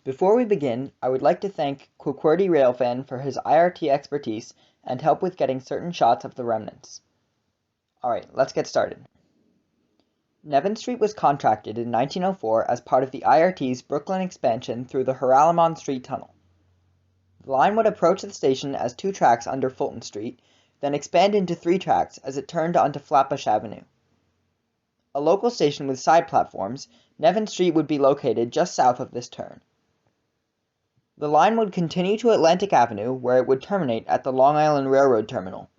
Before we begin, I would like to thank QQWERTY Railfan for his IRT expertise and help with getting certain shots of the remnants. Alright, let's get started. Nevins Street was contracted in 1904 as part of the IRT's Brooklyn expansion through the Haralambon Street Tunnel. The line would approach the station as 2 tracks under Fulton Street, then expand into 3 tracks as it turned onto Flatbush Avenue. A local station with side platforms, Nevins Street would be located just south of this turn. The line would continue to Atlantic Avenue, where it would terminate at the Long Island Railroad Terminal.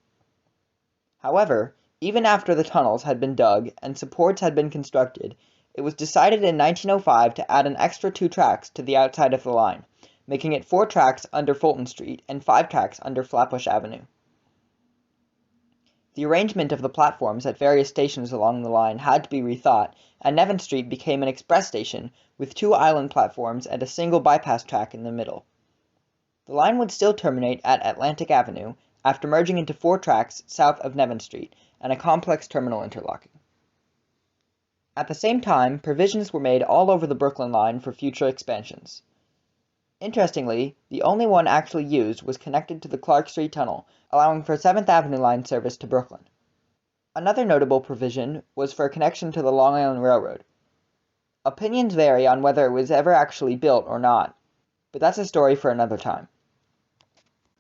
However, even after the tunnels had been dug and supports had been constructed, it was decided in 1905 to add an extra 2 tracks to the outside of the line, making it 4 tracks under Fulton Street and 5 tracks under Flatbush Avenue. The arrangement of the platforms at various stations along the line had to be rethought, and Nevins Street became an express station with 2 island platforms and a single bypass track in the middle. The line would still terminate at Atlantic Avenue after merging into 4 tracks south of Nevins Street and a complex terminal interlocking. At the same time, provisions were made all over the Brooklyn line for future expansions. Interestingly, the only one actually used was connected to the Clark Street Tunnel, allowing for 7th Avenue line service to Brooklyn. Another notable provision was for a connection to the Long Island Railroad. Opinions vary on whether it was ever actually built or not, but that's a story for another time.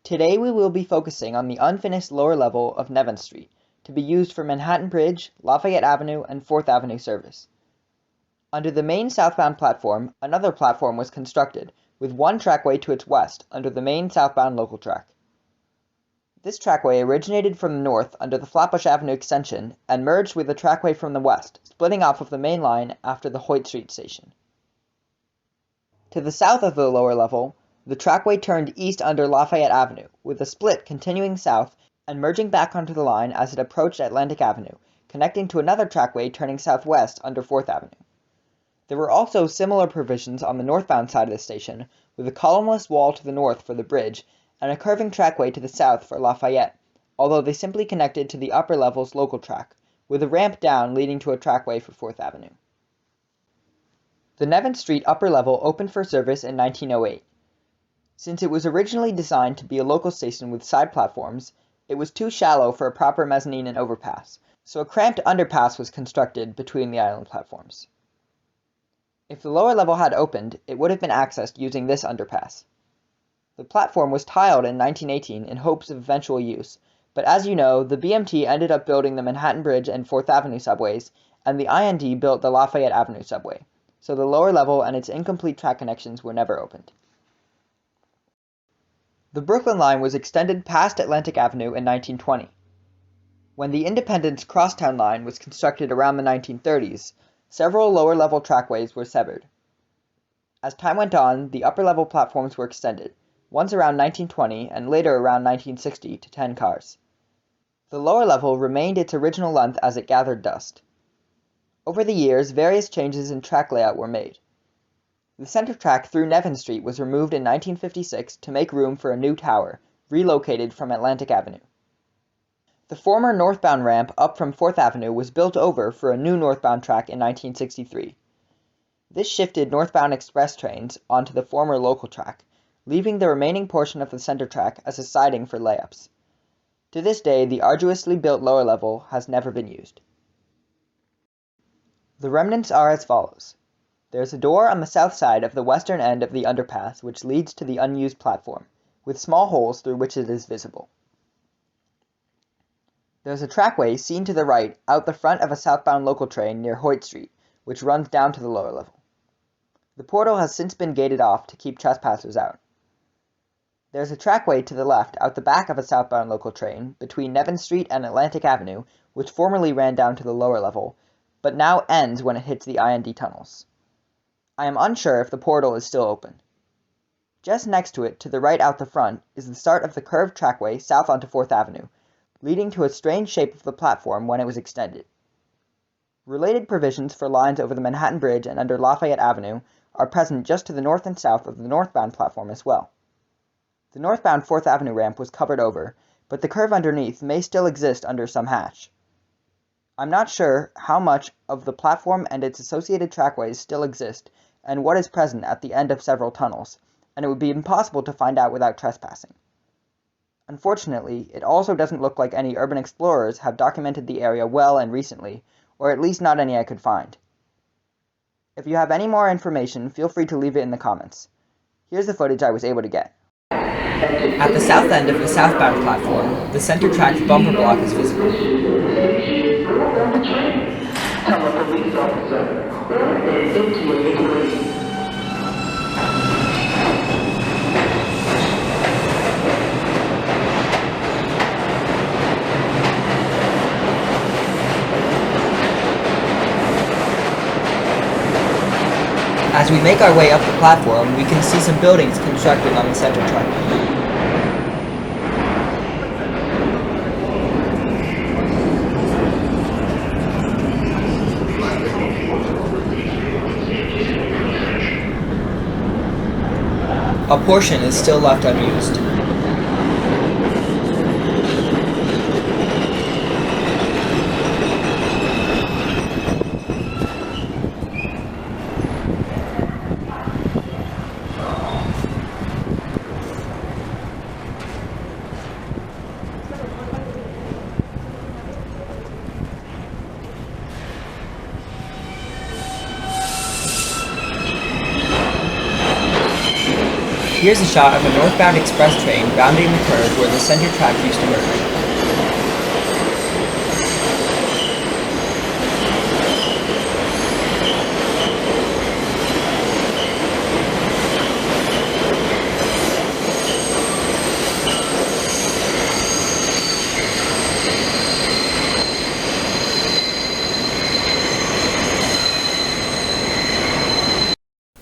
Today we will be focusing on the unfinished lower level of Nevins Street, to be used for Manhattan Bridge, Lafayette Avenue, and 4th Avenue service. Under the main southbound platform, another platform was constructed, with 1 trackway to its west under the main southbound local track. This trackway originated from the north under the Flatbush Avenue extension and merged with a trackway from the west, splitting off of the main line after the Hoyt Street station. To the south of the lower level, the trackway turned east under Lafayette Avenue, with a split continuing south and merging back onto the line as it approached Atlantic Avenue, connecting to another trackway turning southwest under 4th Avenue. There were also similar provisions on the northbound side of the station, with a columnless wall to the north for the bridge and a curving trackway to the south for Lafayette, although they simply connected to the upper level's local track, with a ramp down leading to a trackway for 4th Avenue. The Nevins Street upper level opened for service in 1908. Since it was originally designed to be a local station with side platforms, it was too shallow for a proper mezzanine and overpass, so a cramped underpass was constructed between the island platforms. If the lower level had opened, it would have been accessed using this underpass. The platform was tiled in 1918 in hopes of eventual use, but as you know, the BMT ended up building the Manhattan Bridge and 4th Avenue subways, and the IND built the Lafayette Avenue subway, so the lower level and its incomplete track connections were never opened. The Brooklyn line was extended past Atlantic Avenue in 1920. When the Independence Crosstown line was constructed around the 1930s, several lower-level trackways were severed. As time went on, the upper-level platforms were extended, once around 1920 and later around 1960 to 10 cars. The lower level remained its original length as it gathered dust. Over the years, various changes in track layout were made. The center track through Nevins Street was removed in 1956 to make room for a new tower, relocated from Atlantic Avenue. The former northbound ramp up from 4th Avenue was built over for a new northbound track in 1963. This shifted northbound express trains onto the former local track, leaving the remaining portion of the center track as a siding for layups. To this day, the arduously built lower level has never been used. The remnants are as follows. There is a door on the south side of the western end of the underpass which leads to the unused platform, with small holes through which it is visible. There is a trackway seen to the right out the front of a southbound local train near Hoyt Street, which runs down to the lower level. The portal has since been gated off to keep trespassers out. There is a trackway to the left out the back of a southbound local train between Nevins Street and Atlantic Avenue, which formerly ran down to the lower level, but now ends when it hits the IND tunnels. I am unsure if the portal is still open. Just next to it, to the right out the front, is the start of the curved trackway south onto 4th Avenue, leading to a strange shape of the platform when it was extended. Related provisions for lines over the Manhattan Bridge and under Lafayette Avenue are present just to the north and south of the northbound platform as well. The northbound 4th Avenue ramp was covered over, but the curve underneath may still exist under some hatch. I'm not sure how much of the platform and its associated trackways still exist, and what is present at the end of several tunnels, and it would be impossible to find out without trespassing. Unfortunately, it also doesn't look like any urban explorers have documented the area well and recently, or at least not any I could find. If you have any more information, feel free to leave it in the comments. Here's the footage I was able to get. At the south end of the southbound platform, the center track's bumper block is visible. Tell a police officer, As we make our way up the platform, we can see some buildings constructed on the center track. A portion is still left unused. Here's a shot of a northbound express train rounding the curve where the center track used to merge.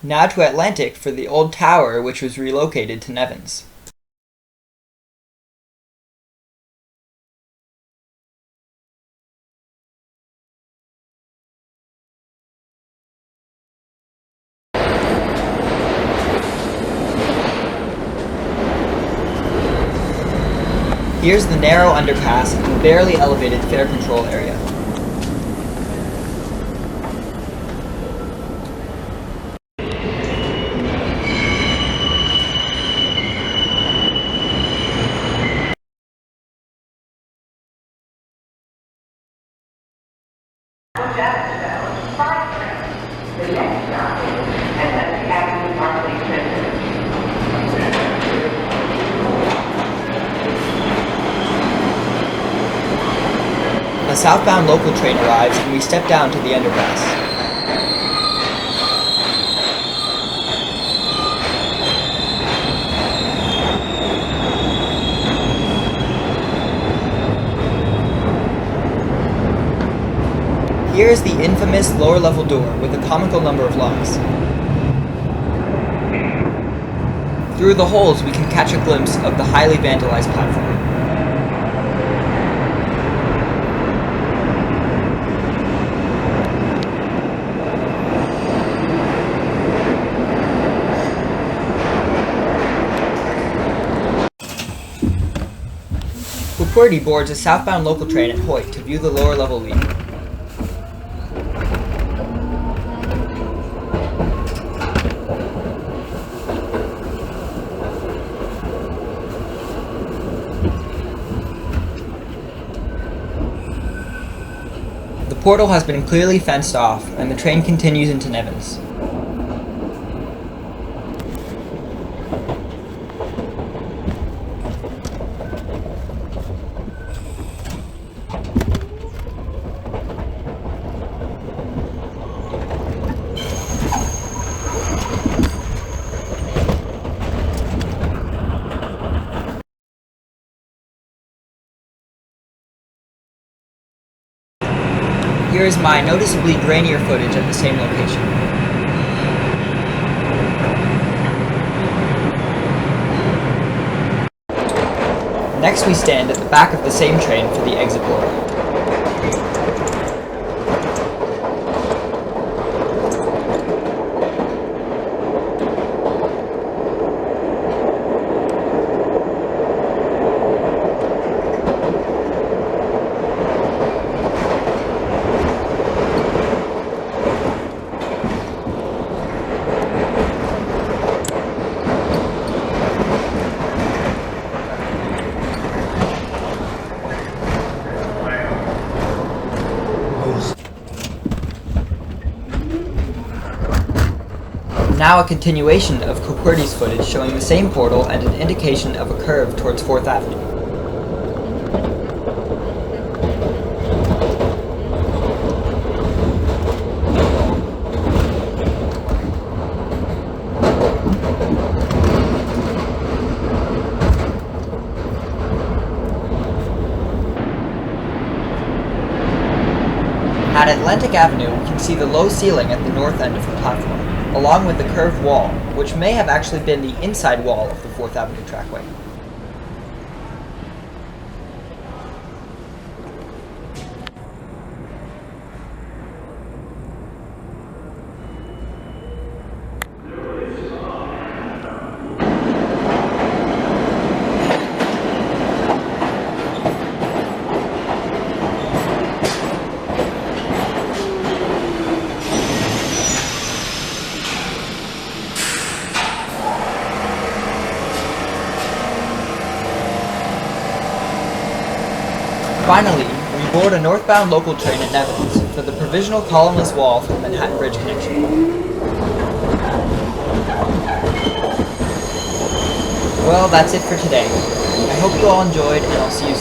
Now to Atlantic for the old tower, which was relocated to Nevins. Here's the narrow underpass and the barely elevated fare control area. A southbound local train arrives and we step down to the underpass. Here is the infamous lower level door with a comical number of locks. Through the holes we can catch a glimpse of the highly vandalized platform. QQWERTY boards a southbound local train at Hoyt to view the lower level leak. The portal has been clearly fenced off, and the train continues into Nevins. Here is my noticeably grainier footage at the same location. Next we stand at the back of the same train for the exit portal. Now a continuation of QQWERTY's footage showing the same portal and an indication of a curve towards 4th Avenue. At Atlantic Avenue, we can see the low ceiling at the north end of the platform, along with the curved wall, which may have actually been the inside wall of the 4th Avenue trackway. Finally, we board a northbound local train at Nevins for the provisional columnless wall for the Manhattan Bridge connection. Well, that's it for today. I hope you all enjoyed, and I'll see you soon.